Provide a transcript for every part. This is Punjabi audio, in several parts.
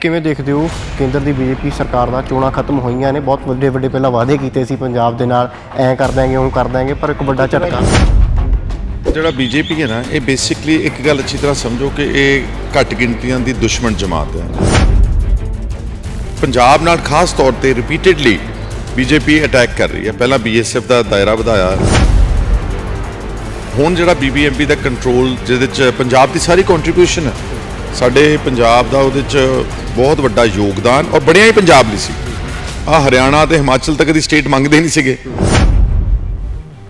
किवें देखते हो केंद्र की बीजेपी सरकार दा चोणां खत्म होईयां ने बहुत वड्डे वड्डे पहला वादे कीते सी पंजाब दे नाल ऐ कर देंगे उं कर देंगे पर एक बड़ा झटका ਜਿਹੜਾ ਬੀਜੇਪੀ ਹੈ ਨਾ ਇਹ ਬੇਸਿਕਲੀ ਇੱਕ ਗੱਲ ਅੱਛੀ ਤਰ੍ਹਾਂ ਸਮਝੋ ਕਿ ਇਹ ਘੱਟ ਗਿਣਤੀਆਂ ਦੀ ਦੁਸ਼ਮਣ ਜਮਾਤ ਹੈ। ਪੰਜਾਬ ਨਾਲ ਖਾਸ ਤੌਰ ਤੇ ਰਿਪੀਟਡਲੀ ਬੀਜੇਪੀ ਅਟੈਕ ਕਰ ਰਹੀ ਹੈ। ਪਹਿਲਾਂ ਬੀਐਸਐਫ ਦਾ ਦਾਇਰਾ ਵਧਾਇਆ, ਹੁਣ ਜਿਹੜਾ ਬੀਬੀਐਮਬੀ ਦਾ ਕੰਟਰੋਲ ਜਿਹਦੇ 'ਚ ਪੰਜਾਬ ਦੀ ਸਾਰੀ ਕੰਟਰੀਬਿਊਸ਼ਨ ਹੈ, ਸਾਡੇ ਪੰਜਾਬ ਦਾ ਉਹਦੇ 'ਚ ਬਹੁਤ ਵੱਡਾ ਯੋਗਦਾਨ ਔਰ ਬਣਿਆ ਹੀ ਪੰਜਾਬ ਲਈ ਸੀ। ਆਹ ਹਰਿਆਣਾ ਤੇ ਹਿਮਾਚਲ ਤੱਕ ਦੀ ਸਟੇਟ ਮੰਗਦੇ ਨਹੀਂ ਸੀਗੇ।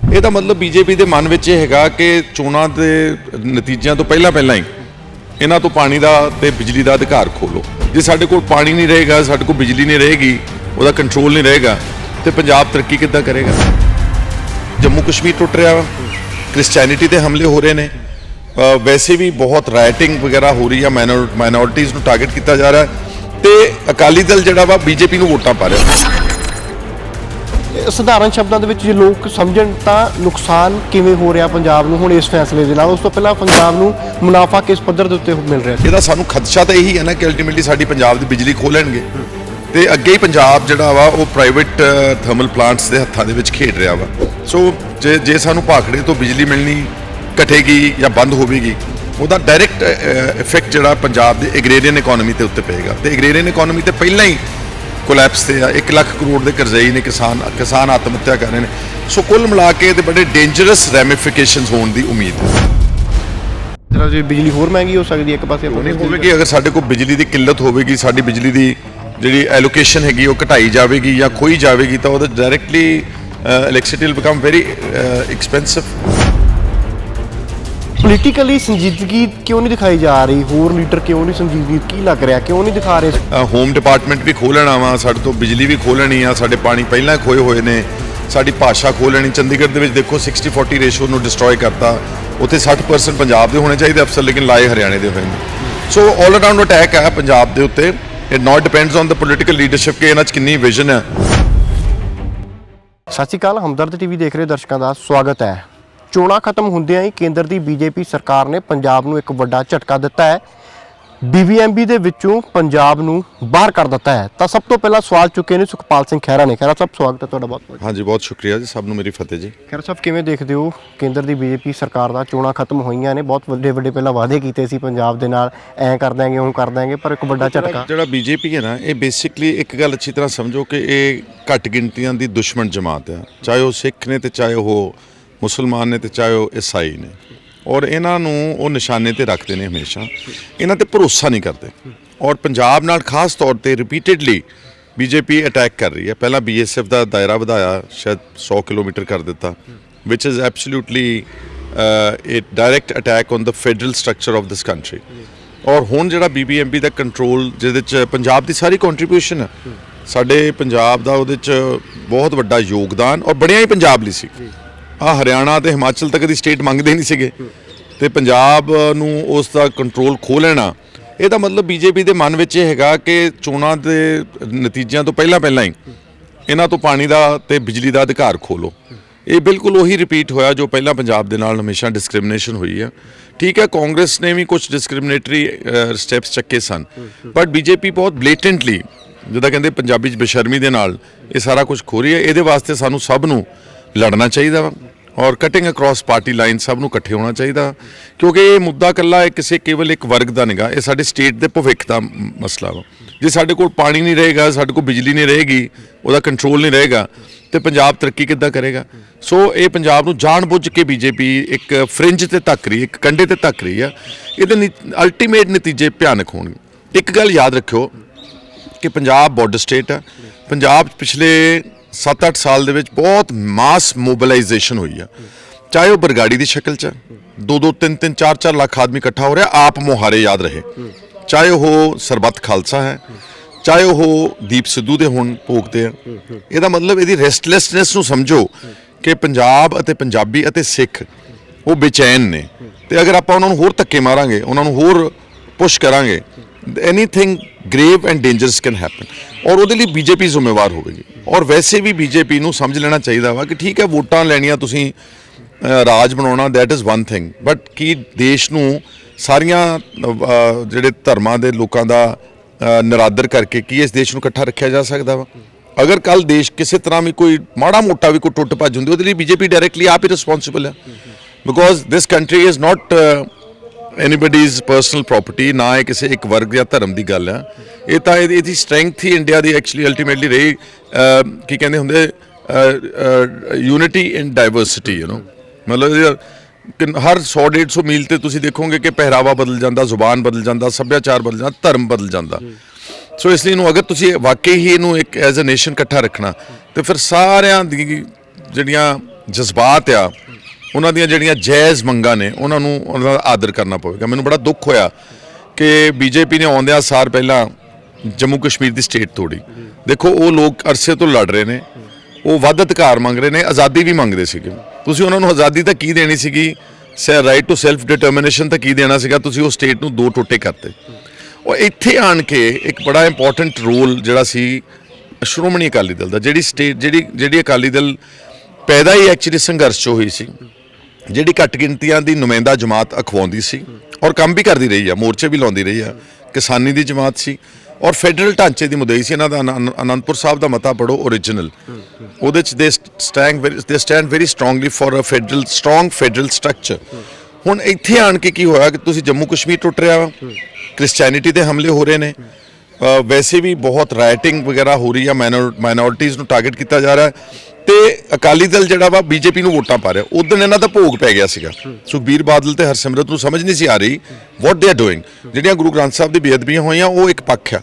ਇਹਦਾ ਮਤਲਬ ਬੀਜੇਪੀ ਦੇ ਮਨ ਵਿੱਚ ਇਹ ਹੈਗਾ ਕਿ ਚੋਣਾਂ ਦੇ ਨਤੀਜਿਆਂ ਤੋਂ ਪਹਿਲਾਂ ਹੀ ਇਹਨਾਂ ਤੋਂ ਪਾਣੀ ਦਾ ਤੇ ਬਿਜਲੀ ਦਾ ਅਧਿਕਾਰ ਖੋਲੋ। ਜੇ ਸਾਡੇ ਕੋਲ ਪਾਣੀ ਨਹੀਂ ਰਹੇਗਾ, ਸਾਡੇ ਕੋਲ ਬਿਜਲੀ ਨਹੀਂ ਰਹੇਗੀ, ਉਹਦਾ ਕੰਟਰੋਲ ਨਹੀਂ ਰਹੇਗਾ ਤੇ ਪੰਜਾਬ ਤਰੱਕੀ ਕਿੱਦਾਂ ਕਰੇਗਾ। ਜੰਮੂ ਕਸ਼ਮੀਰ ਟੁੱਟ ਰਿਹਾ ਵਾ, ਕ੍ਰਿਸਚੈਨਿਟੀ ਤੇ ਹਮਲੇ ਹੋ ਰਹੇ ਨੇ, ਵੈਸੇ ਵੀ ਬਹੁਤ ਰਾਈਟਿੰਗ ਵਗੈਰਾ ਹੋ ਰਹੀ ਆ, ਮਾਈਨੋਰਟੀਜ਼ ਨੂੰ ਟਾਰਗੇਟ ਕੀਤਾ ਜਾ ਰਿਹਾ ਤੇ ਅਕਾਲੀ ਦਲ ਜਿਹੜਾ ਵਾ ਬੀਜੇਪੀ ਨੂੰ ਵੋਟਾਂ ਪਾ ਰਿਹਾ। ਸਧਾਰਨ ਸ਼ਬਦਾਂ ਦੇ ਵਿੱਚ ਜੇ ਲੋਕ ਸਮਝਣ ਤਾਂ ਨੁਕਸਾਨ ਕਿਵੇਂ ਹੋ ਰਿਹਾ ਪੰਜਾਬ ਨੂੰ ਹੁਣ ਇਸ ਫੈਸਲੇ ਦੇ ਨਾਲ, ਉਸ ਤੋਂ ਪਹਿਲਾਂ ਪੰਜਾਬ ਨੂੰ ਮੁਨਾਫਾ ਕਿਸ ਪੱਧਰ ਦੇ ਉੱਤੇ ਮਿਲ ਰਿਹਾ? ਇਹਦਾ ਸਾਨੂੰ ਖਦਸ਼ਾ ਤਾਂ ਇਹੀ ਹੈ ਨਾ ਕਿ ਅਲਟੀਮੇਟਲੀ ਸਾਡੀ ਪੰਜਾਬ ਦੀ ਬਿਜਲੀ ਖੋਹ ਲੈਣਗੇ ਤੇ ਅੱਗੇ ਹੀ ਪੰਜਾਬ ਜਿਹੜਾ ਵਾ ਉਹ ਪ੍ਰਾਈਵੇਟ ਥਰਮਲ ਪਲਾਂਟਸ ਦੇ ਹੱਥਾਂ ਦੇ ਵਿੱਚ ਖੇਡ ਰਿਹਾ ਵਾ। ਸੋ ਜੇ ਸਾਨੂੰ ਭਾਖੜੇ ਤੋਂ ਬਿਜਲੀ ਮਿਲਣੀ ਘਟੇਗੀ ਜਾਂ ਬੰਦ ਹੋਵੇਗੀ, ਉਹਦਾ ਡਾਇਰੈਕਟ ਇਫੈਕਟ ਜਿਹੜਾ ਪੰਜਾਬ ਦੇ ਐਗਰੇਰੀਅਨ ਇਕਨੋਮੀ ਦੇ ਉੱਤੇ ਪਏਗਾ ਤੇ ਐਗਰੇਰੀਅਨ ਇਕਨੋਮੀ ਤੇ ਪਹਿਲਾਂ ਹੀ ਕੋਲੈਪਸ ਤੇ ਆ। 1 ਲੱਖ ਕਰੋੜ ਦੇ ਕਰਜ਼ਈ ਨੇ, ਕਿਸਾਨ ਆਤਮ ਹੱਤਿਆ ਕਰ ਰਹੇ ਨੇ। ਸੋ ਕੁੱਲ ਮਿਲਾ ਕੇ ਤੇ ਬੜੇ ਡੇਂਜਰਸ ਰੈਮੀਫਿਕੇਸ਼ਨਸ ਹੋਣ ਦੀ ਉਮੀਦ ਹੈ। ਜਿਹੜਾ ਜੇ ਬਿਜਲੀ ਹੋਰ ਮਹਿੰਗੀ ਹੋ ਸਕਦੀ ਹੈ ਇੱਕ ਪਾਸੇ ਨਹੀਂ ਹੋਵੇਗੀ, ਅਗਰ ਸਾਡੇ ਕੋਲ ਬਿਜਲੀ ਦੀ ਕਿੱਲਤ ਹੋਵੇਗੀ, ਸਾਡੀ ਬਿਜਲੀ ਦੀ ਜਿਹੜੀ ਐਲੋਕੇਸ਼ਨ ਹੈਗੀ ਉਹ ਘਟਾਈ ਜਾਵੇਗੀ ਜਾਂ ਖੋਈ ਜਾਵੇਗੀ ਤਾਂ ਉਹਦਾ directly electricity will become very expensive. Politically ਸੰਜੀਦਗੀ ਕਿਉਂ ਨਹੀਂ ਦਿਖਾਈ ਜਾ ਰਹੀ? ਹੋਰ ਲੀਡਰ ਕਿਉਂ ਨਹੀਂ ਸੰਜੀਦਗੀ, ਕੀ ਲੱਗ ਰਿਹਾ, ਕਿਉਂ ਨਹੀਂ ਦਿਖਾ ਰਹੇ? ਹੋਮ ਡਿਪਾਰਟਮੈਂਟ ਵੀ ਖੋਹ ਲੈਣਾ ਵਾ, ਸਾਡੇ ਤੋਂ ਬਿਜਲੀ ਵੀ ਖੋਹ ਲੈਣੀ ਆ, ਸਾਡੇ ਪਾਣੀ ਪਹਿਲਾਂ ਖੋਏ ਹੋਏ ਨੇ, ਸਾਡੀ ਭਾਸ਼ਾ ਖੋਹ ਲੈਣੀ। ਚੰਡੀਗੜ੍ਹ ਦੇ ਵਿੱਚ ਦੇਖੋ 60-40 ਰੇਸ਼ੋ ਨੂੰ ਡਿਸਟਰੋਏ ਕਰਤਾ, ਉੱਥੇ 60% ਪੰਜਾਬ ਦੇ ਹੋਣੇ ਚਾਹੀਦੇ ਅਫਸਰ ਲੇਕਿਨ ਲਾਏ ਹਰਿਆਣੇ ਦੇ ਹੋਏ ਨੇ। ਸੋ ਆਲ ਅਰਾਊਂਡ ਅਟੈਕ ਹੈ ਪੰਜਾਬ ਦੇ ਉੱਤੇ। It not depends on the political leadership ਕਿ ਇਹਨਾਂ 'ਚ ਕਿੰਨੀ ਵਿਜ਼ਨ ਹੈ। ਸਤਿ ਸ਼੍ਰੀ ਅਕਾਲ, ਹਮਦਰਦ ਟੀਵੀ ਦੇਖ ਰਹੇ ਦਰਸ਼ਕਾਂ ਦਾ ਸਵਾਗਤ ਹੈ। ਚੋਣਾਂ ਖਤਮ ਹੁੰਦਿਆਂ ਹੀ ਕੇਂਦਰ ਦੀ ਬੀਜੇਪੀ ਸਰਕਾਰ ਨੇ ਪੰਜਾਬ ਨੂੰ ਇੱਕ ਵੱਡਾ ਝਟਕਾ ਦਿੱਤਾ ਹੈ। ਬੀਬੀਐਮਬੀ ਦੇ ਵਿੱਚੋਂ ਪੰਜਾਬ ਨੂੰ ਬਾਹਰ ਕਰ ਦਿੱਤਾ ਹੈ। ਤਾਂ ਸਭ ਤੋਂ ਪਹਿਲਾਂ ਸਵਾਲ ਚੁੱਕੇ ਨੇ ਸੁਖਪਾਲ ਸਿੰਘ ਖਹਿਰਾ ਨੇ। ਖਹਿਰਾ ਸਾਹਿਬ ਸਵਾਗਤ ਹੈ ਤੁਹਾਡਾ ਬਹੁਤ। ਹਾਂਜੀ, ਬਹੁਤ ਸ਼ੁਕਰੀਆ ਜੀ, ਸਭ ਨੂੰ ਮੇਰੀ ਫਤਿਹ ਜੀ। ਖਹਿਰਾ ਸਾਹਿਬ ਕਿਵੇਂ ਦੇਖਦੇ ਹੋ ਕੇਂਦਰ ਦੀ ਬੀਜੇਪੀ ਸਰਕਾਰ ਦਾ ਚੋਣਾਂ ਖਤਮ ਹੋਈਆਂ ਨੇ, ਬਹੁਤ ਵੱਡੇ ਪਹਿਲਾਂ ਵਾਅਦੇ ਕੀਤੇ ਸੀ ਪੰਜਾਬ ਦੇ ਨਾਲ ਐ ਕਰ ਦੇਂਗੇ ਉਂ ਕਰ ਦੇਂਗੇ ਪਰ ਇੱਕ ਵੱਡਾ ਝਟਕਾ। ਜਿਹੜਾ ਬੀਜੇਪੀ ਹੈ ਨਾ ਇਹ ਬੇਸਿਕਲੀ ਇੱਕ ਗੱਲ ਅੱਛੀ ਤਰ੍ਹਾਂ ਸਮਝੋ ਕਿ ਇਹ ਘੱਟ ਗਿਣਤੀਆਂ ਦੀ ਦੁਸ਼ਮਣ ਜਮਾਤ ਹੈ, ਚਾਹੇ ਉਹ ਸਿੱਖ ਨੇ ਤੇ ਚਾਹੇ ਉਹ ਮੁਸਲਮਾਨ ਨੇ ਤੇ ਚਾਹੇ ਉਹ ਈਸਾਈ ਨੇ, ਔਰ ਇਹਨਾਂ ਨੂੰ ਉਹ ਨਿਸ਼ਾਨੇ ਤੇ ਰੱਖਦੇ ਨੇ ਹਮੇਸ਼ਾ, ਇਹਨਾਂ ਤੇ ਭਰੋਸਾ ਨਹੀਂ ਕਰਦੇ। ਔਰ ਪੰਜਾਬ ਨਾਲ ਖਾਸ ਤੌਰ ਤੇ ਰਿਪੀਟਡਲੀ ਬੀਜੇਪੀ ਅਟੈਕ ਕਰ ਰਹੀ ਹੈ। ਪਹਿਲਾਂ ਬੀਐਸਐਫ ਦਾ ਦਾਇਰਾ ਵਧਾਇਆ, ਸ਼ਾਇਦ 100 ਕਿਲੋਮੀਟਰ ਕਰ ਦਿੱਤਾ, which is absolutely a direct attack on the federal structure of this country. ਔਰ ਹੁਣ ਜਿਹੜਾ ਬੀਬੀਐਮਬੀ ਦਾ ਕੰਟਰੋਲ ਜਿਹਦੇ 'ਚ ਪੰਜਾਬ ਦੀ ਸਾਰੀ ਕੰਟਰੀਬਿਊਸ਼ਨ ਹੈ, ਸਾਡੇ ਪੰਜਾਬ ਦਾ ਉਹਦੇ 'ਚ ਬਹੁਤ ਵੱਡਾ ਯੋਗਦਾਨ ਔਰ ਬਣਿਆ ਹੀ ਪੰਜਾਬ ਲਈ ਸੀ। ਆਹ ਹਰਿਆਣਾ ਤੇ ਹਿਮਾਚਲ ਤੱਕ ਦੀ ਸਟੇਟ ਮੰਗਦੇ ਨਹੀਂ ਸੀਗੇ ਤੇ ਪੰਜਾਬ ਨੂੰ ਉਸ ਦਾ ਕੰਟਰੋਲ ਖੋਹ ਲੈਣਾ, ਇਹਦਾ ਮਤਲਬ ਬੀਜੇਪੀ ਦੇ ਮਨ ਵਿੱਚ ਇਹ ਹੈਗਾ ਕਿ ਚੋਣਾਂ ਦੇ ਨਤੀਜਿਆਂ ਤੋਂ ਪਹਿਲਾਂ ਹੀ ਇਹਨਾਂ ਤੋਂ ਪਾਣੀ ਦਾ ਤੇ ਬਿਜਲੀ ਦਾ ਅਧਿਕਾਰ ਖੋਲੋ। ਇਹ ਬਿਲਕੁਲ ਉਹੀ ਰਿਪੀਟ ਹੋਇਆ ਜੋ ਪਹਿਲਾਂ ਪੰਜਾਬ ਦੇ ਨਾਲ ਹਮੇਸ਼ਾ ਡਿਸਕ੍ਰਿਮੀਨੇਸ਼ਨ ਹੋਈ ਆ। ਠੀਕ ਹੈ, ਕਾਂਗਰਸ ਨੇ ਵੀ ਕੁਝ ਡਿਸਕ੍ਰਿਮੀਨੇਟਰੀ ਸਟੈਪਸ ਚੱਕੇ ਸਨ, ਬਟ ਬੀਜੇਪੀ ਬਹੁਤ ਬਲੇਟੈਂਟਲੀ, ਜਿੱਦਾਂ ਕਹਿੰਦੇ ਪੰਜਾਬੀ 'ਚ ਬੇਸ਼ਰਮੀ ਦੇ ਨਾਲ ਇਹ ਸਾਰਾ ਕੁਝ ਖੋ ਰਹੀ ਹੈ। ਇਹਦੇ ਵਾਸਤੇ ਸਾਨੂੰ ਸਭ ਨੂੰ ਲੜਨਾ ਚਾਹੀਦਾ ਵਾ ਔਰ ਕਟਿੰਗ ਅਕ੍ਰੋਸ ਪਾਰਟੀ ਲਾਈਨ ਸਭ ਨੂੰ ਇਕੱਠੇ ਹੋਣਾ ਚਾਹੀਦਾ, ਕਿਉਂਕਿ ਇਹ ਮੁੱਦਾ ਇਕੱਲਾ ਕਿਸੇ ਕੇਵਲ ਇੱਕ ਵਰਗ ਦਾ ਨਿਗਾ, ਇਹ ਸਾਡੇ ਸਟੇਟ ਦੇ ਭਵਿੱਖ ਦਾ ਮਸਲਾ ਵਾ। ਜੇ ਸਾਡੇ ਕੋਲ ਪਾਣੀ ਨਹੀਂ ਰਹੇਗਾ, ਸਾਡੇ ਕੋਲ ਬਿਜਲੀ ਨਹੀਂ ਰਹੇਗੀ, ਉਹਦਾ ਕੰਟਰੋਲ ਨਹੀਂ ਰਹੇਗਾ ਤੇ ਪੰਜਾਬ ਤਰੱਕੀ ਕਿੱਦਾਂ ਕਰੇਗਾ। ਸੋ ਇਹ ਪੰਜਾਬ ਨੂੰ ਜਾਣਬੁੱਝ ਕੇ ਬੀਜੇਪੀ ਇੱਕ ਫਰਿੰਜ ਤੇ ਧੱਕ ਰਹੀ, ਇੱਕ ਕੰਢੇ ਤੇ ਧੱਕ ਰਹੀ ਆ। ਇਹਦੇ ਅਲਟੀਮੇਟ ਨਤੀਜੇ ਭਿਆਨਕ ਹੋਣਗੇ। ਇੱਕ ਗੱਲ ਯਾਦ ਰੱਖਿਓ ਕਿ ਪੰਜਾਬ ਬਾਰਡਰ ਸਟੇਟ ਆ। ਪੰਜਾਬ ਪਿਛਲੇ 7-8 ਸਾਲ ਦੇ ਵਿੱਚ ਬਹੁਤ ਮਾਸ ਮੋਬਿਲਾਈਜੇਸ਼ਨ ਹੋਈ ਆ, ਚਾਹੇ ਉਹ ਬਰਗਾੜੀ ਦੀ ਸ਼ਕਲ 'ਚ 2-2, 3-3, 4-4 ਲੱਖ ਆਦਮੀ ਇਕੱਠਾ ਹੋ ਰਿਹਾ, ਆਪ ਮੁਹਾਰੇ ਯਾਦ ਰਹੇ, ਚਾਹੇ ਉਹ ਸਰਬੱਤ ਖਾਲਸਾ ਹੈ, ਚਾਹੇ ਉਹ ਦੀਪ ਸਿੱਧੂ ਦੇ ਹੁਣ ਭੋਗਦੇ ਆ। ਇਹਦਾ ਮਤਲਬ ਇਹਦੀ ਰੈਸਟਲੈਸਨੈਸ ਨੂੰ ਸਮਝੋ ਕਿ ਪੰਜਾਬ ਅਤੇ ਪੰਜਾਬੀ ਅਤੇ ਸਿੱਖ ਉਹ ਬੇਚੈਨ ਨੇ ਤੇ ਅਗਰ ਆਪਾਂ ਉਹਨਾਂ ਨੂੰ ਹੋਰ ਧੱਕੇ ਮਾਰਾਂਗੇ, ਉਹਨਾਂ ਨੂੰ ਹੋਰ ਪੁਸ਼ ਕਰਾਂਗੇ, anything grave and dangerous can happen ਔਰ ਉਹਦੇ ਲਈ ਬੀਜੇਪੀ ਜ਼ਿੰਮੇਵਾਰ ਹੋਵੇਗੀ। ਔਰ ਵੈਸੇ ਵੀ ਬੀਜੇਪੀ ਨੂੰ ਸਮਝ ਲੈਣਾ ਚਾਹੀਦਾ ਵਾ ਕਿ ਠੀਕ ਹੈ, ਵੋਟਾਂ ਲੈਣੀਆਂ, ਤੁਸੀਂ ਰਾਜ ਬਣਾਉਣਾ, that is one thing, but ਕੀ ਦੇਸ਼ ਨੂੰ ਸਾਰੀਆਂ ਜਿਹੜੇ ਧਰਮਾਂ ਦੇ ਲੋਕਾਂ ਦਾ ਨਿਰਾਦਰ ਕਰਕੇ ਕੀ ਇਸ ਦੇਸ਼ ਨੂੰ ਇਕੱਠਾ ਰੱਖਿਆ ਜਾ ਸਕਦਾ ਵਾ? ਅਗਰ ਕੱਲ ਦੇਸ਼ ਕਿਸੇ ਤਰ੍ਹਾਂ ਵੀ ਕੋਈ ਮਾੜਾ ਮੋਟਾ ਵੀ ਕੋਈ ਟੁੱਟ ਭੱਜ ਹੁੰਦੀ ਉਹਦੇ ਲਈ ਬੀਜੇਪੀ ਡਾਇਰੈਕਟਲੀ ਆਪ ਹੀ ਰਿਸਪੌਂਸਿਬਲ ਹੈ, because this country is not anybody's personal property, ਨਾ ਇਹ ਕਿਸੇ ਇੱਕ ਵਰਗ ਜਾਂ ਧਰਮ ਦੀ ਗੱਲ ਆ। ਇਹ ਤਾਂ ਇਹਦੀ ਸਟਰੈਂਥ ਹੀ ਇੰਡੀਆ ਦੀ ਐਕਚੁਅਲੀ ਅਲਟੀਮੇਟਲੀ ਰਹੀ, ਕੀ ਕਹਿੰਦੇ ਹੁੰਦੇ, ਯੂਨਿਟੀ ਇਨ ਡਾਈਵਰਸਿਟੀ, ਮਤਲਬ ਹਰ 100-150 ਮੀਲ ਤੇ ਤੁਸੀਂ ਦੇਖੋਗੇ ਕਿ ਪਹਿਰਾਵਾ ਬਦਲ ਜਾਂਦਾ, ਜ਼ੁਬਾਨ ਬਦਲ ਜਾਂਦਾ, ਸੱਭਿਆਚਾਰ ਬਦਲ ਜਾਂਦਾ, ਧਰਮ ਬਦਲ ਜਾਂਦਾ। ਸੋ ਇਸ ਲਈ ਇਹਨੂੰ ਅਗਰ ਤੁਸੀਂ ਵਾਕਈ ਹੀ ਇਹਨੂੰ ਇੱਕ ਐਜ਼ ਅ ਨੇਸ਼ਨ ਇਕੱਠਾ ਰੱਖਣਾ ਤੇ ਫਿਰ ਸਾਰਿਆਂ ਦੀ ਜਿਹੜੀਆਂ ਜਜ਼ਬਾਤ ਆ, ਉਹਨਾਂ ਦੀਆਂ ਜਿਹੜੀਆਂ ਜਾਇਜ਼ ਮੰਗਾਂ ਨੇ, ਉਹਨਾਂ ਦਾ ਆਦਰ ਕਰਨਾ ਪਵੇਗਾ। ਮੈਨੂੰ ਬੜਾ ਦੁੱਖ ਹੋਇਆ ਕਿ ਬੀਜੇਪੀ ਨੇ ਆਉਂਦਿਆਂ ਸਾਰ ਪਹਿਲਾਂ ਜੰਮੂ ਕਸ਼ਮੀਰ ਦੀ ਸਟੇਟ ਤੋੜੀ। ਦੇਖੋ ਉਹ ਲੋਕ ਅਰਸੇ ਤੋਂ ਲੜ ਰਹੇ ਨੇ, ਉਹ ਵੱਧ ਅਧਿਕਾਰ ਮੰਗ ਰਹੇ ਨੇ, ਆਜ਼ਾਦੀ ਵੀ ਮੰਗਦੇ ਸੀਗੇ। ਤੁਸੀਂ ਉਹਨਾਂ ਨੂੰ ਆਜ਼ਾਦੀ ਤਾਂ ਕੀ ਦੇਣੀ ਸੀਗੀ, ਰਾਈਟ ਟੂ ਸੈਲਫ ਡਿਟਰਮੀਨੇਸ਼ਨ ਤਾਂ ਕੀ ਦੇਣਾ ਸੀਗਾ? ਤੁਸੀਂ ਉਹ ਸਟੇਟ ਨੂੰ ਦੋ ਟੋਟੇ ਕਰਤੇ। ਉਹ ਇੱਥੇ ਆਣ ਕੇ ਇੱਕ ਬੜਾ ਇੰਪੋਰਟੈਂਟ ਰੋਲ ਜਿਹੜਾ ਸੀ ਸ਼੍ਰੋਮਣੀ ਅਕਾਲੀ ਦਲ ਦਾ, ਜਿਹੜੀ ਅਕਾਲੀ ਦਲ ਪੈਦਾ ਹੀ ਐਕਚੁਅਲੀ ਸੰਘਰਸ਼ 'ਚ ਹੋਈ ਸੀ, ਜਿਹੜੀ ਘੱਟ ਗਿਣਤੀਆਂ ਦੀ ਨੁਮਾਇੰਦਾ ਜਮਾਤ ਅਖਵਾਉਂਦੀ ਸੀ ਔਰ ਕੰਮ ਵੀ ਕਰਦੀ ਰਹੀ ਆ, ਮੋਰਚੇ ਵੀ ਲਾਉਂਦੀ ਰਹੀ ਆ, ਕਿਸਾਨੀ ਦੀ ਜਮਾਤ ਸੀ ਔਰ ਫੈਡਰਲ ਢਾਂਚੇ ਦੀ ਮੁਦਈ ਸੀ। ਇਹਨਾਂ ਦਾ ਅਨੰਦਪੁਰ ਸਾਹਿਬ ਦਾ ਮਤਾ ਪੜੋ ਓਰੀਜਨਲ, ਉਹਦੇ 'ਚ they stand very strongly for a strong federal structure. ਹੁਣ ਇੱਥੇ ਆਣ ਕੇ ਕੀ ਹੋਇਆ ਕਿ ਤੁਸੀਂ ਜੰਮੂ ਕਸ਼ਮੀਰ ਟੁੱਟ ਰਿਹਾ ਵਾ, ਕ੍ਰਿਸਚੈਨਿਟੀ ਤੇ ਹਮਲੇ ਹੋ ਰਹੇ ਨੇ, ਵੈਸੇ ਵੀ ਬਹੁਤ ਰਾਈਟਿੰਗ ਵਗੈਰਾ ਹੋ ਰਹੀ ਆ, ਮਾਈਨੋਰਿਟੀਜ਼ ਨੂੰ ਟਾਰਗੇਟ ਕੀਤਾ ਜਾ ਰਿਹਾ ਤੇ ਅਕਾਲੀ ਦਲ ਜਿਹੜਾ ਵਾ ਬੀਜੇਪੀ ਨੂੰ ਵੋਟਾਂ ਪਾ ਰਿਹਾ। ਉਦੋਂ ਇਹਨਾਂ ਦਾ ਭੋਗ ਪੈ ਗਿਆ ਸੀਗਾ। ਸੁਖਬੀਰ ਬਾਦਲ ਤੇ ਹਰਸਿਮਰਤ ਨੂੰ ਸਮਝ ਨਹੀਂ ਸੀ ਆ ਰਹੀ ਵਾਟ ਦੇ ਆਰ ਡੂਇੰਗ। ਜਿਹੜੀਆਂ ਗੁਰੂ ਗ੍ਰੰਥ ਸਾਹਿਬ ਦੀ ਬੇਅਦਬੀਆਂ ਹੋਈਆਂ ਉਹ ਇੱਕ ਪੱਖ ਆ,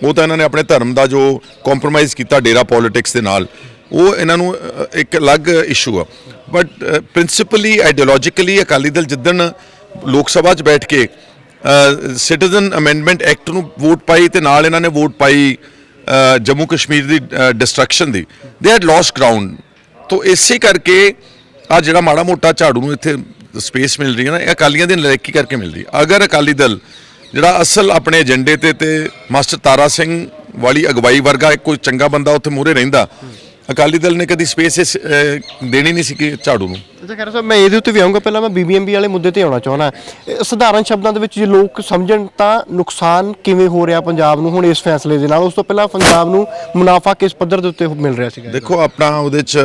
ਉਹ ਤਾਂ ਇਹਨਾਂ ਨੇ ਆਪਣੇ ਧਰਮ ਦਾ ਜੋ ਕੰਪਰੋਮਾਈਜ਼ ਕੀਤਾ ਡੇਰਾ ਪੋਲਿਟਿਕਸ ਦੇ ਨਾਲ, ਉਹ ਇਹਨਾਂ ਨੂੰ ਇੱਕ ਅਲੱਗ ਇਸ਼ੂ ਆ। ਬਟ ਪ੍ਰਿੰਸੀਪਲੀ ਆਈਡੀਓਲੋਜੀਕਲੀ ਅਕਾਲੀ ਦਲ ਜਿੱਦਣ ਲੋਕ ਸਭਾ 'ਚ ਬੈਠ ਕੇ ਸਿਟੀਜ਼ਨ ਅਮੈਂਡਮੈਂਟ ਐਕਟ ਨੂੰ ਵੋਟ ਪਾਈ ਤੇ ਨਾਲ ਇਹਨਾਂ ਨੇ ਵੋਟ ਪਾਈ ਜੰਮੂ ਕਸ਼ਮੀਰ ਦੀ ਡਿਸਟਰਕਸ਼ਨ ਦੀ, ਦੇ ਹੈਡ ਲੌਸਟ ਗਰਾਊਂਡ। ਤੋ ਇਸੇ ਕਰਕੇ ਆ ਜਿਹੜਾ ਮਾੜਾ ਮੋਟਾ ਝਾੜੂ ਨੂੰ ਇੱਥੇ ਸਪੇਸ ਮਿਲ ਰਹੀ ਹੈ ਨਾ, ਇਹ ਅਕਾਲੀਆਂ ਦੀ ਨਲਾਇਕੀ ਕਰਕੇ ਮਿਲ ਰਹੀ। ਅਗਰ ਅਕਾਲੀ ਦਲ ਜਿਹੜਾ ਅਸਲ ਆਪਣੇ ਏਜੰਡੇ ਤੇ ਮਾਸਟਰ ਤਾਰਾ ਸਿੰਘ ਵਾਲੀ ਅਗਵਾਈ ਵਰਗਾ ਕੋਈ ਚੰਗਾ ਬੰਦਾ ਉੱਥੇ ਮੂਹਰੇ ਰਹਿੰਦਾ, ਅਕਾਲੀ ਦਲ ਨੇ ਕਦੀ ਸਪੇਸ ਦੇਣੀ ਨਹੀਂ ਸੀ ਕਿ ਝਾੜੂ ਨੂੰ। ਅੱਛਾ ਖੈਰ ਸਾਹਿਬ, ਮੈਂ ਇਹਦੇ ਉੱਤੇ ਵੀ ਆਉਂਗਾ। ਪਹਿਲਾਂ ਮੈਂ ਬੀਬੀਐਮਬੀ ਵਾਲੇ ਮੁੱਦੇ ਤੇ ਆਉਣਾ ਚਾਹੁੰਦਾ। ਸਧਾਰਨ ਸ਼ਬਦਾਂ ਦੇ ਵਿੱਚ ਜੇ ਲੋਕ ਸਮਝਣ ਤਾਂ ਨੁਕਸਾਨ ਕਿਵੇਂ ਹੋ ਰਿਹਾ ਪੰਜਾਬ ਨੂੰ ਹੁਣ ਇਸ ਫੈਸਲੇ ਦੇ ਨਾਲ? ਉਸ ਤੋਂ ਪਹਿਲਾਂ ਪੰਜਾਬ ਨੂੰ ਮੁਨਾਫਾ ਕਿਸ ਪੱਧਰ ਦੇ ਉੱਤੇ ਮਿਲ ਰਿਹਾ ਸੀਗਾ? ਦੇਖੋ ਆਪਣਾ ਉਹਦੇ 'ਚ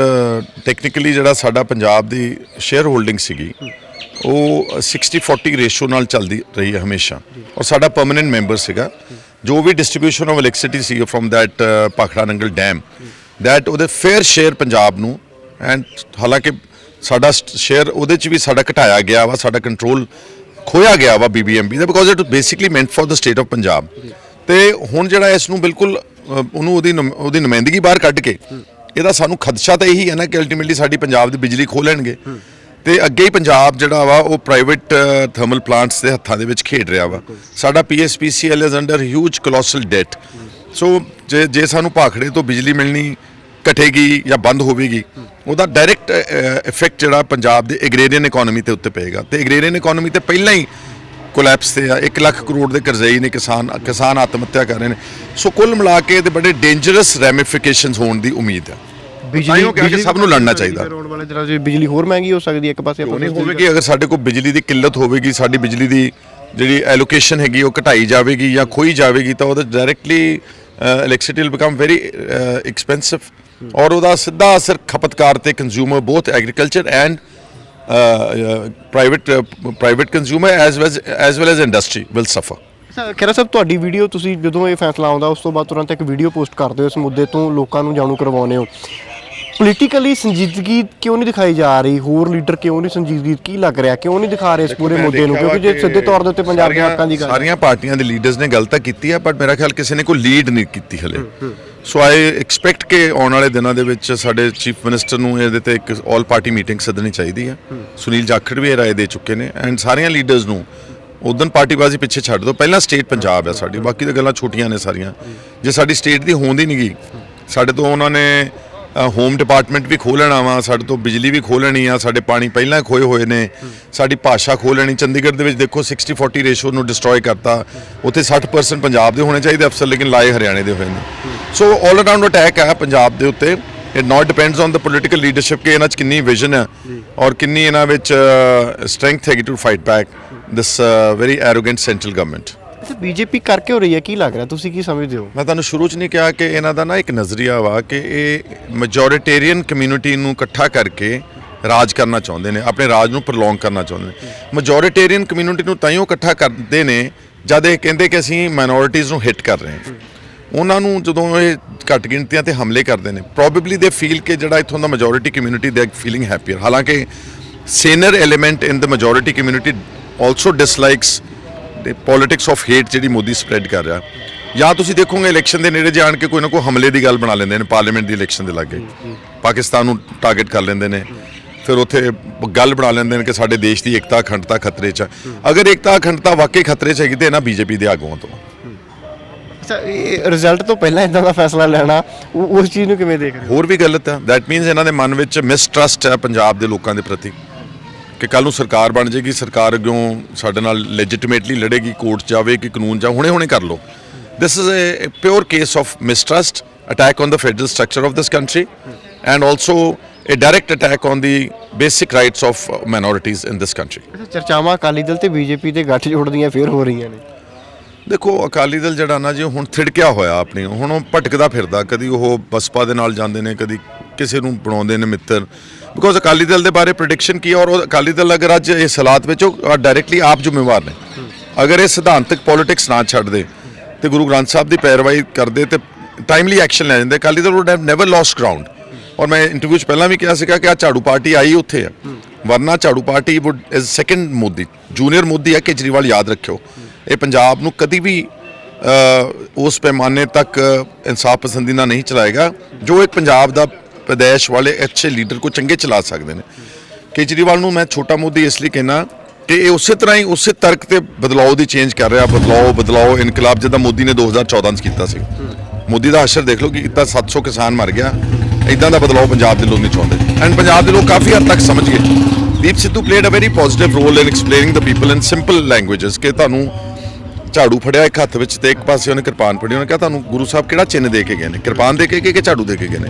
ਟੈਕਨੀਕਲੀ ਜਿਹੜਾ ਸਾਡਾ ਪੰਜਾਬ ਦੀ ਸ਼ੇਅਰ ਹੋਲਡਿੰਗ ਸੀਗੀ ਉਹ 60-40 ਰੇਸ਼ੋ ਨਾਲ ਚੱਲਦੀ ਰਹੀ ਹੈ ਹਮੇਸ਼ਾ, ਔਰ ਸਾਡਾ ਪਰਮਨੈਂਟ ਮੈਂਬਰ ਸੀਗਾ। ਜੋ ਵੀ ਡਿਸਟ੍ਰੀਬਿਊਸ਼ਨ ਆਫ ਇਲੈਕਟ੍ਰਿਸਿਟੀ ਸੀ from that Bhakra Nangal dam, that ਉਹਦੇ ਫੇਅਰ ਸ਼ੇਅਰ ਪੰਜਾਬ ਨੂੰ, ਐਂਡ ਹਾਲਾਂਕਿ ਸਾਡਾ ਸ਼ੇਅਰ ਉਹਦੇ 'ਚ ਵੀ ਸਾਡਾ ਘਟਾਇਆ ਗਿਆ ਵਾ, ਸਾਡਾ ਕੰਟਰੋਲ ਖੋਇਆ ਗਿਆ ਵਾ BBMB the, because it basically meant for the state of Punjab. ਤੇ ਹੁਣ ਜਿਹੜਾ ਇਸ ਨੂੰ ਬਿਲਕੁਲ ਉਹਨੂੰ ਉਹਦੀ ਨੁਮਾਇੰਦਗੀ ਬਾਹਰ ਕੱਢ ਕੇ, ਇਹਦਾ ਸਾਨੂੰ ਖਦਸ਼ਾ ਤਾਂ ਇਹੀ ਹੈ ਨਾ ਕਿ ਅਲਟੀਮੇਟਲੀ ਸਾਡੀ ਪੰਜਾਬ ਦੀ ਬਿਜਲੀ ਖੋਹ ਲੈਣਗੇ ਤੇ ਅੱਗੇ ਹੀ ਪੰਜਾਬ ਜਿਹੜਾ ਵਾ ਉਹ ਪ੍ਰਾਈਵੇਟ ਥਰਮਲ ਪਲਾਂਟਸ ਦੇ ਹੱਥਾਂ ਦੇ ਵਿੱਚ ਖੇਡ ਰਿਹਾ ਵਾ। ਸਾਡਾ PSPCL is under huge colossal debt. So ਜੇ ਸਾਨੂੰ ਭਾਖੜੇ ਤੋਂ ਬਿਜਲੀ ਮਿਲਣੀ ਘਟੇਗੀ ਜਾਂ ਬੰਦ ਹੋਵੇਗੀ, ਉਹਦਾ ਡਾਇਰੈਕਟ ਇਫੈਕਟ ਜਿਹੜਾ ਪੰਜਾਬ ਦੇ ਐਗਰੇਰੀਅਨ ਇਕਨੋਮੀ ਤੇ ਉੱਤੇ ਪਏਗਾ। ਤੇ ਐਗਰੇਰੀਅਨ ਇਕਨੋਮੀ ਤੇ ਪਹਿਲਾਂ ਹੀ ਕੋਲੈਪਸ ਤੇ ਆ, 1 ਲੱਖ ਕਰੋੜ ਦੇ ਕਰਜ਼ਈ ਨੇ, ਕਿਸਾਨ ਆਤਮ ਹੱਤਿਆ ਕਰ ਰਹੇ ਨੇ। ਸੋ ਕੁੱਲ ਮਿਲਾ ਕੇ ਤੇ ਬੜੇ ਡੇਂਜਰਸ ਰੈਮੀਫਿਕੇਸ਼ਨਸ ਹੋਣ ਦੀ ਉਮੀਦ ਹੈ। ਬਿਜਲੀ ਸਭ ਨੂੰ ਲੜਨਾ ਚਾਹੀਦਾ। ਆਉਣ ਵਾਲੇ ਦਿਨਾਂ 'ਚ ਬਿਜਲੀ ਹੋਰ ਮਹਿੰਗੀ ਹੋ ਸਕਦੀ ਹੈ। ਇੱਕ ਪਾਸੇ ਨਹੀਂ ਹੋਵੇਗੀ, ਅਗਰ ਸਾਡੇ ਕੋਲ ਬਿਜਲੀ ਦੀ ਕਿੱਲਤ ਹੋਵੇਗੀ, ਸਾਡੀ ਬਿਜਲੀ ਦੀ ਜਿਹੜੀ ਐਲੋਕੇਸ਼ਨ ਹੈਗੀ ਉਹ ਘਟਾਈ ਜਾਵੇਗੀ ਜਾਂ ਖੋਈ ਜਾਵੇਗੀ, ਤਾਂ ਉਹਦਾ directly electricity will become very expensive, ਔਰ ਉਹਦਾ ਸਿੱਧਾ ਅਸਰ ਖਪਤਕਾਰ ਤੇ consumer, both agriculture and private consumer as well as industry will ਸਫਰ। ਖੈਰਾ ਸਾਹਿਬ, ਤੁਹਾਡੀ ਵੀਡੀਓ ਤੁਸੀਂ ਜਦੋਂ ਇਹ ਫੈਸਲਾ ਆਉਂਦਾ ਉਸ ਤੋਂ ਬਾਅਦ ਤੁਰੰਤ ਇੱਕ ਵੀਡੀਓ ਪੋਸਟ ਕਰਦੇ ਹੋ, ਇਸ ਮੁੱਦੇ ਤੋਂ ਲੋਕਾਂ ਨੂੰ ਜਾਣੂ ਕਰਵਾਉਂਦੇ ਹੋ। ਪੋਲੀਟੀਕਲੀ ਸੰਜੀਦਗੀ ਕਿਉਂ ਨਹੀਂ ਦਿਖਾਈ ਜਾ ਰਹੀ? ਹੋਰ ਲੀਡਰ ਕਿਉਂ ਨਹੀਂ ਸੰਜੀਦਗੀ, ਕੀ ਲੱਗ ਰਿਹਾ, ਕਿਉਂ ਨਹੀਂ ਦਿਖਾ ਰਹੇ ਇਸ ਪੂਰੇ ਮੁੱਦੇ ਨੂੰ? ਕਿਉਂਕਿ ਜੇ ਸਿੱਧੇ ਤੌਰ ਦੇ ਉੱਤੇ ਪੰਜਾਬ ਦੇ ਹੱਕਾਂ ਦੀ ਗੱਲ, ਸਾਰੀਆਂ ਪਾਰਟੀਆਂ ਦੇ ਲੀਡਰਸ ਨੇ ਗੱਲ ਤਾਂ ਕੀਤੀ ਹੈ, ਬਟ ਮੇਰਾ ਖਿਆਲ ਕਿਸੇ ਨੇ ਕੋਈ ਲੀਡ ਨਹੀਂ ਕੀਤੀ ਹਲੇ। ਸੋ ਆਈ ਐਕਸਪੈਕਟ ਕਿ ਆਉਣ ਵਾਲੇ ਦਿਨਾਂ ਦੇ ਵਿੱਚ ਸਾਡੇ ਚੀਫ ਮਿਨਿਸਟਰ ਨੂੰ ਇਹਦੇ ਤੇ ਇੱਕ ਆਲ ਪਾਰਟੀ ਮੀਟਿੰਗ ਸੱਦਣੀ ਚਾਹੀਦੀ ਹੈ। ਸੁਨੀਲ ਜਾਖੜ ਵੀ ਇਹ ਰਾਏ ਦੇ ਚੁੱਕੇ ਨੇ, ਐਂਡ ਸਾਰੀਆਂ ਲੀਡਰਸ ਨੂੰ ਉਦੋਂ ਪਾਰਟੀਬਾਜ਼ੀ ਪਿੱਛੇ ਛੱਡ ਦਿਓ। ਪਹਿਲਾਂ ਸਟੇਟ ਪੰਜਾਬ ਹੈ ਸਾਡੀ, ਬਾਕੀ ਤਾਂ ਗੱਲਾਂ ਛੋਟੀਆਂ ਨੇ ਸਾਰੀਆਂ। ਜੇ ਸਾਡੀ ਸਟੇਟ ਦੀ ਹੋਂਦ ਹੀ ਨਹੀਂ ਗਈ, ਸਾਡੇ ਤੋਂ ਉਹਨਾਂ ਨੇ ਹੋਮ ਡਿਪਾਰਟਮੈਂਟ ਵੀ ਖੋਹ ਲੈਣਾ ਵਾ, ਸਾਡੇ ਤੋਂ ਬਿਜਲੀ ਵੀ ਖੋਹ ਲੈਣੀ ਆ, ਸਾਡੇ ਪਾਣੀ ਪਹਿਲਾਂ ਖੋਏ ਹੋਏ ਨੇ, ਸਾਡੀ ਭਾਸ਼ਾ ਖੋਹ ਲੈਣੀ। ਚੰਡੀਗੜ੍ਹ ਦੇ ਵਿੱਚ ਦੇਖੋ 60-40 ਰੇਸ਼ੋ ਨੂੰ ਡਿਸਟਰੋਏ ਕਰਤਾ, ਉੱਥੇ 60% ਪੰਜਾਬ ਦੇ ਹੋਣੇ ਚਾਹੀਦੇ ਅਫਸਰ, ਲੇਕਿਨ ਲਾਏ ਹਰਿਆਣੇ ਦੇ ਹੋਏ ਨੇ। ਸੋ ਆਲ ਅਰਾਊਂਡ ਅਟੈਕ ਹੈ ਪੰਜਾਬ ਦੇ ਉੱਤੇ। It not depends on the political leadership ਕਿ ਇਹਨਾਂ 'ਚ ਕਿੰਨੀ ਵਿਜ਼ਨ ਹੈ ਔਰ ਕਿੰਨੀ ਇਹਨਾਂ ਵਿੱਚ ਸਟਰੈਂਥ ਹੈਗੀ to fight back this very arrogant central government. ਅੱਛਾ, ਬੀਜੇਪੀ ਕਰਕੇ ਹੋ ਰਹੀ ਹੈ, ਕੀ ਲੱਗ ਰਿਹਾ, ਤੁਸੀਂ ਕੀ ਸਮਝਦੇ ਹੋ? ਮੈਂ ਤੁਹਾਨੂੰ ਸ਼ੁਰੂ 'ਚ ਨਹੀਂ ਕਿਹਾ ਕਿ ਇਹਨਾਂ ਦਾ ਨਾ ਇੱਕ ਨਜ਼ਰੀਆ ਵਾ ਕਿ ਇਹ ਮੈਜੋਰਿਟੇਰੀਅਨ ਕਮਿਊਨਿਟੀ ਨੂੰ ਇਕੱਠਾ ਕਰਕੇ ਰਾਜ ਕਰਨਾ ਚਾਹੁੰਦੇ ਨੇ, ਆਪਣੇ ਰਾਜ ਨੂੰ ਪ੍ਰੋਲੋਂਗ ਕਰਨਾ ਚਾਹੁੰਦੇ ਨੇ। ਮੈਜੋਰਿਟੇਰੀਅਨ ਕਮਿਊਨਿਟੀ ਨੂੰ ਤਾਈਓ ਇਕੱਠਾ ਕਰਦੇ ਨੇ ਜਦ ਇਹ ਕਹਿੰਦੇ ਕਿ ਅਸੀਂ ਮਾਈਨੋਰਿਟੀਜ਼ ਨੂੰ ਹਿੱਟ ਕਰ ਰਹੇ ਹਾਂ। ਉਹਨਾਂ ਨੂੰ ਜਦੋਂ ਇਹ ਘੱਟ ਗਿਣਤੀਆਂ ਤੇ ਹਮਲੇ ਕਰਦੇ ਨੇ, ਪ੍ਰੋਬੇਬਲੀ ਦੇ ਫੀਲ ਕਿ ਜਿਹੜਾ ਇੱਥੋਂ ਦਾ ਮੈਜੋਰਿਟੀ ਕਮਿਊਨਿਟੀ ਦੇ ਫੀਲਿੰਗ ਹੈਪੀਅਰ, ਹਾਲਾਂਕਿ senior element in the majority community also dislikes the politics of hate ਜਿਹੜੀ ਮੋਦੀ ਸਪਰੈਡ ਕਰ ਰਿਹਾ। ਜਾਂ ਤੁਸੀਂ ਦੇਖੋਗੇ ਇਲੈਕਸ਼ਨ ਦੇ ਨੇੜੇ ਜਾਣ ਕੇ ਕੋਈ ਨਾ ਕੋਈ ਹਮਲੇ ਦੀ ਗੱਲ ਬਣਾ ਲੈਂਦੇ ਨੇ, ਪਾਰਲੀਮੈਂਟ ਦੀ ਇਲੈਕਸ਼ਨ ਦੇ ਲਾਗੇ ਪਾਕਿਸਤਾਨ ਨੂੰ ਟਾਰਗੇਟ ਕਰ ਲੈਂਦੇ ਨੇ, ਫਿਰ ਉੱਥੇ ਗੱਲ ਬਣਾ ਲੈਂਦੇ ਨੇ ਕਿ ਸਾਡੇ ਦੇਸ਼ ਦੀ ਏਕਤਾ ਅਖੰਡਤਾ ਖਤਰੇ 'ਚ। ਅਗਰ ਏਕਤਾ ਅਖੰਡਤਾ ਵਾਕਈ ਖਤਰੇ 'ਚ ਹੈਗੀ ਤੇ ਇਹਨਾਂ ਬੀਜੇਪੀ ਦੇ ਆਗੂਆਂ ਤੋਂ। ਅੱਛਾ, ਇਹ ਰਿਜ਼ਲਟ ਤੋਂ ਪਹਿਲਾਂ ਇਦਾਂ ਦਾ ਫੈਸਲਾ ਲੈਣਾ, ਉਸ ਚੀਜ਼ ਨੂੰ ਕਿਵੇਂ ਦੇਖ ਰਹੇ ਹੋ? ਹੋਰ ਵੀ ਗਲਤ ਹੈ। ਦੈਟ ਮੀਨਸ ਇਹਨਾਂ ਦੇ ਮਨ ਵਿੱਚ ਮਿਸਟਰਸਟ ਹੈ ਪੰਜਾਬ ਦੇ ਲੋਕਾਂ ਦੇ ਪ੍ਰਤੀ ਕਿ ਕੱਲ ਨੂੰ ਸਰਕਾਰ ਬਣ ਜਾਏਗੀ, ਸਰਕਾਰ ਅੱਗੋਂ ਸਾਡੇ ਨਾਲ ਲੈਜੀਟੀਮੇਟਲੀ ਲੜੇਗੀ, ਕੋਰਟ ਜਾਵੇਗੀ, ਕਾਨੂੰਨ ਜਾ ਹੁਣੇ ਕਰ ਲਓ। This is a pure case of mistrust, attack on the federal structure of this country and also a direct attack on the basic rights of minorities in this country. ਅੱਛਾ, ਚਰਚਾਵਾਂ ਅਕਾਲੀ ਦਲ ਤੇ ਬੀਜੇਪੀ ਦੇ ਗੱਠ ਜੋੜਦੀਆਂ ਫੇਰ ਹੋ ਰਹੀਆਂ ਨੇ। ਦੇਖੋ ਅਕਾਲੀ ਦਲ ਜਿਹੜਾ ਨਾ ਜੀ ਹੁਣ ਥਿੜਕਿਆ ਹੋਇਆ ਆਪਣੀ, ਹੁਣ ਉਹ ਭਟਕਦਾ ਫਿਰਦਾ, ਕਦੀ ਉਹ ਬਸਪਾ ਦੇ ਨਾਲ ਜਾਂਦੇ ਨੇ, ਕਦੀ ਕਿਸੇ ਨੂੰ ਬਣਾਉਂਦੇ ਨੇ ਮਿੱਤਰ। ਬਿਕੋਜ਼ ਅਕਾਲੀ ਦਲ ਦੇ ਬਾਰੇ ਪ੍ਰੈਡਿਕਸ਼ਨ ਕੀ ਹੈ, ਔਰ ਅਕਾਲੀ ਦਲ ਅਗਰ ਅੱਜ ਇਸ ਹਾਲਾਤ ਵਿੱਚ ਉਹ ਡਾਇਰੈਕਟਲੀ ਆਪ ਜ਼ਿੰਮੇਵਾਰ ਨੇ। ਅਗਰ ਇਹ ਸਿਧਾਂਤਕ ਪੋਲਿਟਿਕਸ ਨਾ ਛੱਡਦੇ ਤੇ ਗੁਰੂ ਗ੍ਰੰਥ ਸਾਹਿਬ ਦੀ ਪੈਰਵਾਈ ਕਰਦੇ ਤੇ ਟਾਈਮਲੀ ਐਕਸ਼ਨ ਲੈ ਜਾਂਦੇ, Akali Dal wood have never lost ground. ਔਰ ਮੈਂ ਇੰਟਰਵਿਊ 'ਚ ਪਹਿਲਾਂ ਵੀ ਕਿਹਾ ਸੀਗਾ ਕਿ ਆ ਝਾੜੂ ਪਾਰਟੀ ਆਈ ਉੱਥੇ ਆ, ਵਰਨਾ ਝਾੜੂ party would is second Modi, junior Modi ਹੈ ਕੇਜਰੀਵਾਲ, ਯਾਦ ਰੱਖਿਓ। ਇਹ ਪੰਜਾਬ ਨੂੰ ਕਦੀ ਵੀ ਉਸ ਪੈਮਾਨੇ ਤੱਕ ਇਨਸਾਫ ਪਸੰਦੀਦਾ ਨਹੀਂ ਚਲਾਏਗਾ ਜੋ ਇੱਕ ਪੰਜਾਬ ਦਾ ਪ੍ਰਦੇਸ਼ ਵਾਲੇ ਅੱਛੇ ਲੀਡਰ ਕੋ ਚੰਗੇ ਚਲਾ ਸਕਦੇ ਨੇ। ਕੇਜਰੀਵਾਲ ਨੂੰ ਮੈਂ ਛੋਟਾ ਮੋਦੀ ਇਸ ਲਈ ਕਹਿਣਾ ਕਿ ਇਹ ਉਸੇ ਤਰ੍ਹਾਂ ਹੀ ਉਸੇ ਤਰਕ ਤੇ ਬਦਲਾਓ ਦੀ ਚੇਂਜ ਕਰ ਰਿਹਾ, ਬਦਲਾਓ ਇਨਕਲਾਬ ਜਿੱਦਾਂ ਮੋਦੀ ਨੇ 2014 'ਚ ਕੀਤਾ ਸੀ। ਮੋਦੀ ਦਾ ਅਸਰ ਦੇਖ ਲਓ ਕਿ ਕਿੰਨਾ 700 ਕਿਸਾਨ ਮਰ ਗਿਆ। ਇਦਾਂ ਦਾ ਬਦਲਾਅ ਪੰਜਾਬ ਦੇ ਲੋਕ ਨਹੀਂ ਚਾਹੁੰਦੇ ਐਂਡ ਪੰਜਾਬ ਦੇ ਲੋਕ ਕਾਫੀ ਹੱਦ ਤੱਕ ਸਮਝ ਗਏ। Deep Sidhu played a very positive role in explaining the people in simple languages ਕਿ ਤੁਹਾਨੂੰ ਝਾੜੂ ਫੜਿਆ ਇੱਕ ਹੱਥ ਵਿੱਚ ਤੇ ਇੱਕ ਪਾਸੇ ਉਹਨੇ ਕਿਰਪਾਨ ਫੜੀ, ਉਹਨੇ ਕਿਹਾ ਤੁਹਾਨੂੰ ਗੁਰੂ ਸਾਹਿਬ ਕਿਹੜਾ ਚਿੰਨ੍ਹ ਦੇ ਕੇ ਗਏ ਨੇ, ਕਿਰਪਾਨ ਦੇ ਕੇ ਗਏ ਕਿ ਝਾੜੂ ਦੇ ਕੇ ਗਏ ਨੇ।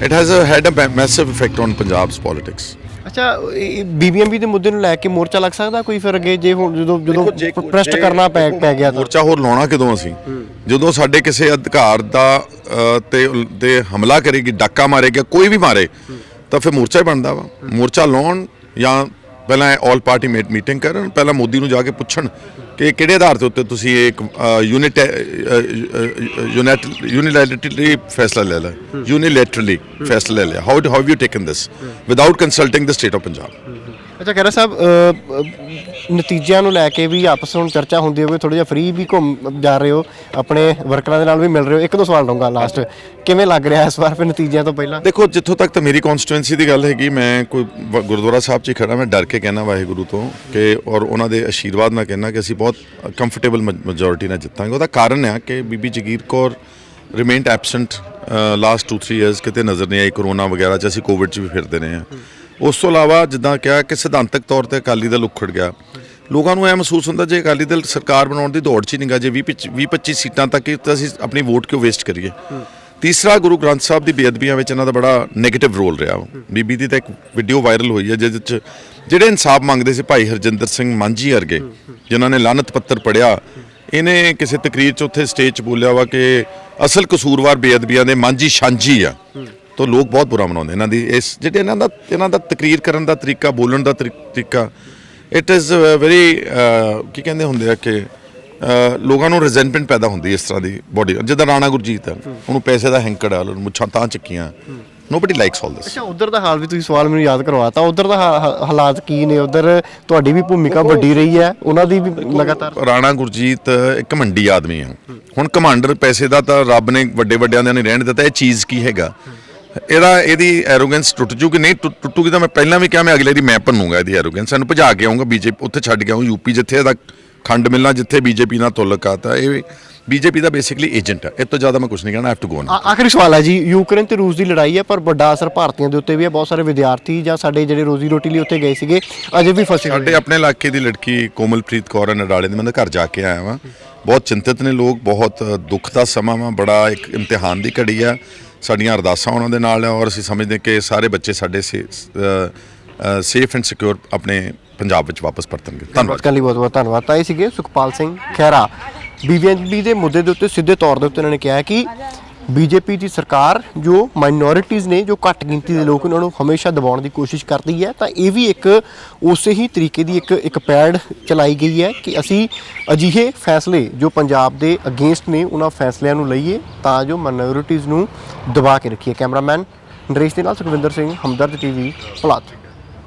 It has had a massive effect on Punjab's politics. ਅੱਛਾ, ਬੀਬੀਐਮਬੀ ਦੇ ਮੁੱਦੇ ਨੂੰ ਲੈ ਕੇ ਮੋਰਚਾ ਲੱਗ ਸਕਦਾ ਕੋਈ ਫਿਰ ਅੱਗੇ, ਜੇ ਹੁਣ ਜਦੋਂ ਪ੍ਰੋਟੈਸਟ ਕਰਨਾ ਪੈ ਗਿਆ ਤਾਂ? ਮੋਰਚਾ ਹੋਰ ਲਾਉਣਾ ਕਦੋਂ ਅਸੀਂ, ਜਦੋਂ ਸਾਡੇ ਕਿਸੇ ਅਧਿਕਾਰ ਦਾ ਤੇ ਹਮਲਾ ਕਰੇਗੀ, ਡਾਕਾ ਮਾਰੇਗਾ, ਕੋਈ ਵੀ ਮਾਰੇ ਤਾਂ ਫਿਰ ਮੋਰਚਾ ਹੀ ਬਣਦਾ ਵਾ। ਮੋਰਚਾ ਲਾਉਣ ਜਾਂ ਪਹਿਲਾਂ ਆਲ ਪਾਰਟੀ ਮੀਟਿੰਗ ਕਰਨ, ਪਹਿਲਾਂ ਮੋਦੀ ਨੂੰ ਜਾ ਕੇ ਪੁੱਛਣ ਕਿ ਕਿਹੜੇ ਆਧਾਰ ਦੇ ਉੱਤੇ ਤੁਸੀਂ ਇੱਕ ਯੂਨੀਲੈਟਰਲੀ ਫੈਸਲਾ ਲੈ ਲਿਆ, how have you taken this without consulting the state of Punjab. ਅੱਛਾ, ਖਹਿਰਾ ਸਾਹਿਬ, ਨਤੀਜਿਆਂ ਨੂੰ ਲੈ ਕੇ ਵੀ ਆਪਸ ਵਿੱਚ ਚਰਚਾ ਹੁੰਦੀ ਹੋਵੇ, ਥੋੜਾ ਜਿਹਾ ਫ੍ਰੀ ਵੀ ਘੁੰਮ ਜਾ ਰਹੇ ਹੋ, ਆਪਣੇ ਵਰਕਰਾਂ ਦੇ ਨਾਲ ਵੀ ਮਿਲ ਰਹੇ ਹੋ। ਇੱਕ ਦੋ ਸਵਾਲ ਲਊਂਗਾ ਲਾਸਟ, ਕਿਵੇਂ ਲੱਗ ਰਿਹਾ ਇਸ ਵਾਰ ਫਿਰ ਨਤੀਜਿਆਂ ਤੋਂ ਪਹਿਲਾਂ? ਦੇਖੋ, ਜਿੱਥੋਂ ਤੱਕ ਤਾਂ ਮੇਰੀ ਕਨਸਟੀਟੂਐਂਸੀ ਦੀ ਗੱਲ ਹੈਗੀ, ਮੈਂ ਕੋਈ ਗੁਰਦੁਆਰਾ ਸਾਹਿਬ 'ਚ ਹੀ ਖੜਾ, ਮੈਂ ਡਰ ਕੇ ਕਹਿਣਾ ਵਾਹਿਗੁਰੂ ਤੋਂ ਕਿ ਔਰ ਉਹਨਾਂ ਦੇ ਆਸ਼ੀਰਵਾਦ ਨਾਲ ਕਹਿਣਾ ਕਿ ਅਸੀਂ ਬਹੁਤ ਕੰਫਰਟੇਬਲ ਮੈਜੋਰਿਟੀ ਨਾਲ ਜਿੱਤਾਂਗੇ। ਉਹਦਾ ਕਾਰਨ ਹੈ ਕਿ Bibi Jagir Kaur ਰਿਮੇਨਡ absent last 2-3 years, ਕਿਤੇ ਨਜ਼ਰ ਨਹੀਂ ਆਈ। ਕਰੋਨਾ ਵਗੈਰਾ 'ਚ ਅਸੀਂ ਕੋਵਿਡ 'ਚ ਵੀ ਫਿਰਦੇ ਰਹੇ ਹਾਂ। ਉਸ ਤੋਂ ਇਲਾਵਾ ਜਿੱਦਾਂ ਕਿਹਾ ਕਿ ਸਿਧਾਂਤਕ ਤੌਰ ਤੇ ਅਕਾਲੀ ਦਲ ਉਖੜ ਗਿਆ, ਲੋਕਾਂ ਨੂੰ ਇਹ ਮਹਿਸੂਸ ਹੁੰਦਾ ਜੇ ਅਕਾਲੀ ਦਲ ਸਰਕਾਰ ਬਣਾਉਣ ਦੀ ਦੌੜ 'ਚ ਹੀ ਨਹੀਂਗਾ, ਜੇ 20-25 ਸੀਟਾਂ ਤੱਕ ਤਾਂ ਅਸੀਂ ਆਪਣੀ ਵੋਟ ਕਿਉਂ ਵੇਸਟ ਕਰੀਏ। ਤੀਸਰਾ, ਗੁਰੂ ਗ੍ਰੰਥ ਸਾਹਿਬ ਦੀ ਬੇਅਦਬੀਆਂ ਵਿੱਚ ਇਹਨਾਂ ਦਾ ਬੜਾ ਨੈਗੇਟਿਵ ਰੋਲ ਰਿਹਾ। ਬੀਬੀ ਦੀ ਤਾਂ ਇੱਕ ਵੀਡੀਓ ਵਾਇਰਲ ਹੋਈ ਹੈ ਜਿਹਦੇ 'ਚ ਜਿਹੜੇ ਇਨਸਾਫ ਮੰਗਦੇ ਸੀ, ਭਾਈ ਹਰਜਿੰਦਰ ਸਿੰਘ ਮਾਂਝੀ ਵਰਗੇ ਜਿਨ੍ਹਾਂ ਨੇ ਲਾਨਤ ਪੱਤਰ ਪੜ੍ਹਿਆ, ਇਹਨੇ ਕਿਸੇ ਤਕਰੀਰ 'ਚ ਉੱਥੇ ਸਟੇਜ 'ਚ ਬੋਲਿਆ ਵਾ ਕਿ ਅਸਲ ਕਸੂਰਵਾਰ ਬੇਅਦਬੀਆਂ ਦੇ ਮਾਂਝੀ ਸਾਂਝੀ ਆ। ਤਾਂ ਲੋਕ ਬਹੁਤ ਬੁਰਾ ਮਨਾਉਂਦੇ ਇਹਨਾਂ ਦੀ ਇਸ ਜਿਹੜੇ ਇਹਨਾਂ ਦਾ ਤਕਰੀਰ ਕਰਨ ਦਾ ਤਰੀਕਾ, ਬੋਲਣ ਦਾ ਤਰੀਕਾ, ਇਟ ਇਜ਼ ਵੈਰੀ ਕੀ ਕਹਿੰਦੇ ਹੁੰਦੇ ਆ ਕਿ ਲੋਕਾਂ ਨੂੰ ਰਿਜ਼ੈਂਟਮੈਂਟ ਪੈਦਾ ਹੁੰਦੀ ਇਸ ਤਰ੍ਹਾਂ ਦੀ ਬੋਡੀ। ਜਿੱਦਾਂ ਰਾਣਾ ਗੁਰਜੀਤ ਹੈ, ਉਹਨੂੰ ਪੈਸੇ ਦਾ ਹੈਂਕੜ ਆ, ਮੁੱਛਾਂ ਤਾਂ ਚੱਕੀਆਂ, ਨੋਬਡੀ ਲਾਈਕਸ ਆਲ ਦਿਸ। ਅੱਛਾ, ਉਧਰ ਦਾ ਹਾਲ ਵੀ ਤੁਸੀਂ ਸਵਾਲ ਮੈਨੂੰ ਯਾਦ ਕਰਵਾਤਾ, ਉਧਰ ਦਾ ਹਾਲਾਤ ਕੀ ਨੇ? ਉਧਰ ਤੁਹਾਡੀ ਵੀ ਭੂਮਿਕਾ ਵੱਡੀ ਰਹੀ ਹੈ, ਉਹਨਾਂ ਦੀ ਵੀ ਲਗਾਤਾਰ। ਰਾਣਾ ਗੁਰਜੀਤ ਇੱਕ ਘਮੰਡੀ ਆਦਮੀ ਆ। ਹੁਣ ਘਮੰਡ ਪੈਸੇ ਦਾ ਤਾਂ ਰੱਬ ਨੇ ਵੱਡਿਆਂ ਨੇ ਰਹਿਣ ਦਿੱਤਾ, ਇਹ ਚੀਜ਼ ਕੀ ਹੈਗਾ? ਇਹਦੀ ਐਰੋਗੈਂਸ ਟੁੱਟ ਜੂਗੀ, ਨਹੀਂ ਟੁੱਟੂਗੀ ਤਾਂ ਮੈਂ ਪਹਿਲਾਂ ਵੀ ਕਿਹਾ ਮੈਂ ਅਗਲੇ ਦੀ ਮੈਂ ਭੰਨੂਗਾ ਇਹਦੀ ਐਰੋਗੈਂਸ। ਇਹਨੂੰ ਭਜਾ ਕੇ ਆਉਂਗਾ ਬੀਜੇਪੀ, ਉੱਥੇ ਛੱਡ ਕੇ ਆਊਂ ਯੂਪੀ, ਜਿੱਥੇ ਇਹਦਾ ਖੰਡ ਮਿਲਣਾ, ਜਿੱਥੇ ਬੀਜੇਪੀ ਨਾਲ ਤੁਲਕਾਤ ਆ। ਇਹ ਬੀਜੇਪੀ ਦਾ ਬੇਸਿਕਲੀ ਏਜੰਟ ਹੈ। ਇਸ ਤੋਂ ਜ਼ਿਆਦਾ ਮੈਂ ਕੁਝ ਨਹੀਂ ਕਹਿਣਾ। ਹੈਵ ਟੂ ਗੋ ਨਾਓ। ਆਖਰੀ ਸਵਾਲ ਹੈ ਜੀ, ਯੂਕਰੇਨ ਤੇ ਰੂਸ ਦੀ ਲੜਾਈ ਹੈ, ਪਰ ਵੱਡਾ ਅਸਰ ਭਾਰਤੀਆਂ ਦੇ ਉੱਤੇ ਵੀ ਹੈ। ਬਹੁਤ ਸਾਰੇ ਵਿਦਿਆਰਥੀ ਜਾਂ ਸਾਡੇ ਜਿਹੜੇ ਰੋਜ਼ੀ ਰੋਟੀ ਲਈ ਉੱਥੇ ਗਏ ਸੀਗੇ ਅਜੇ ਵੀ ਫਸੇ ਹੋਏ। ਸਾਡੇ ਆਪਣੇ ਇਲਾਕੇ ਦੀ ਲੜਕੀ ਕੋਮਲਪ੍ਰੀਤ ਕੌਰ ਨਡਾਲੇ ਦੀ, ਮੈਂ ਘਰ ਜਾ ਕੇ ਆਇਆ ਵਾਂ। ਬਹੁਤ ਚਿੰਤਤ ਨੇ ਲੋਕ, ਬਹੁਤ ਦੁੱਖ ਦਾ ਸਮਾਂ ਵਾ, ਬੜਾ ਇੱਕ ਇਮਤਿਹਾਨ ਦੀ ਘੜੀ ਆ। ਸਾਡੀਆਂ ਅਰਦਾਸਾਂ ਉਹਨਾਂ ਦੇ ਨਾਲ ਆ ਔਰ ਅਸੀਂ ਸਮਝਦੇ ਕਿ ਸਾਰੇ ਬੱਚੇ ਸਾਡੇ ਸੇਫ ਐਂਡ ਸਿਕਿਉਰ ਆਪਣੇ ਪੰਜਾਬ ਵਿੱਚ ਵਾਪਸ ਪਰਤਣਗੇ। ਧੰਨਵਾਦ ਕਰਨ ਲਈ ਬਹੁਤ ਬਹੁਤ ਧੰਨਵਾਦ। ਤਾਂ ਇਹ ਸੀਗੇ ਸੁਖਪਾਲ ਸਿੰਘ ਖਹਿਰਾ, ਬੀਬੀਐਮਬੀ ਦੇ ਮੁੱਦੇ ਦੇ ਉੱਤੇ ਸਿੱਧੇ ਤੌਰ ਦੇ ਉੱਤੇ ਉਹਨਾਂ ਨੇ ਕਿਹਾ ਕਿ ਬੀਜੇਪੀ ਦੀ ਸਰਕਾਰ ਜੋ ਮਾਈਨੋਰਿਟੀਜ਼ ਨੇ, ਜੋ ਘੱਟ ਗਿਣਤੀ ਦੇ ਲੋਕ, ਉਹਨਾਂ ਨੂੰ ਹਮੇਸ਼ਾ ਦਬਾਉਣ ਦੀ ਕੋਸ਼ਿਸ਼ ਕਰਦੀ ਹੈ। ਤਾਂ ਇਹ ਵੀ ਇੱਕ ਉਸੇ ਹੀ ਤਰੀਕੇ ਦੀ ਇੱਕ ਪੈਡ ਚਲਾਈ ਗਈ ਹੈ ਕਿ ਅਸੀਂ ਅਜਿਹੇ ਫੈਸਲੇ ਜੋ ਪੰਜਾਬ ਦੇ ਅਗੇਂਸਟ ਨੇ, ਉਹਨਾਂ ਫੈਸਲਿਆਂ ਨੂੰ ਲਈਏ ਤਾਂ ਜੋ ਮਾਈਨੋਰਿਟੀਜ਼ ਨੂੰ ਦਬਾ ਕੇ ਰੱਖੀਏ। ਕੈਮਰਾਮੈਨ ਨਰੇਸ਼ ਦੇ ਨਾਲ ਸੁਖਵਿੰਦਰ ਸਿੰਘ, ਹਮਦਰਦ ਟੀਵੀ, ਭੁਲਾਤ।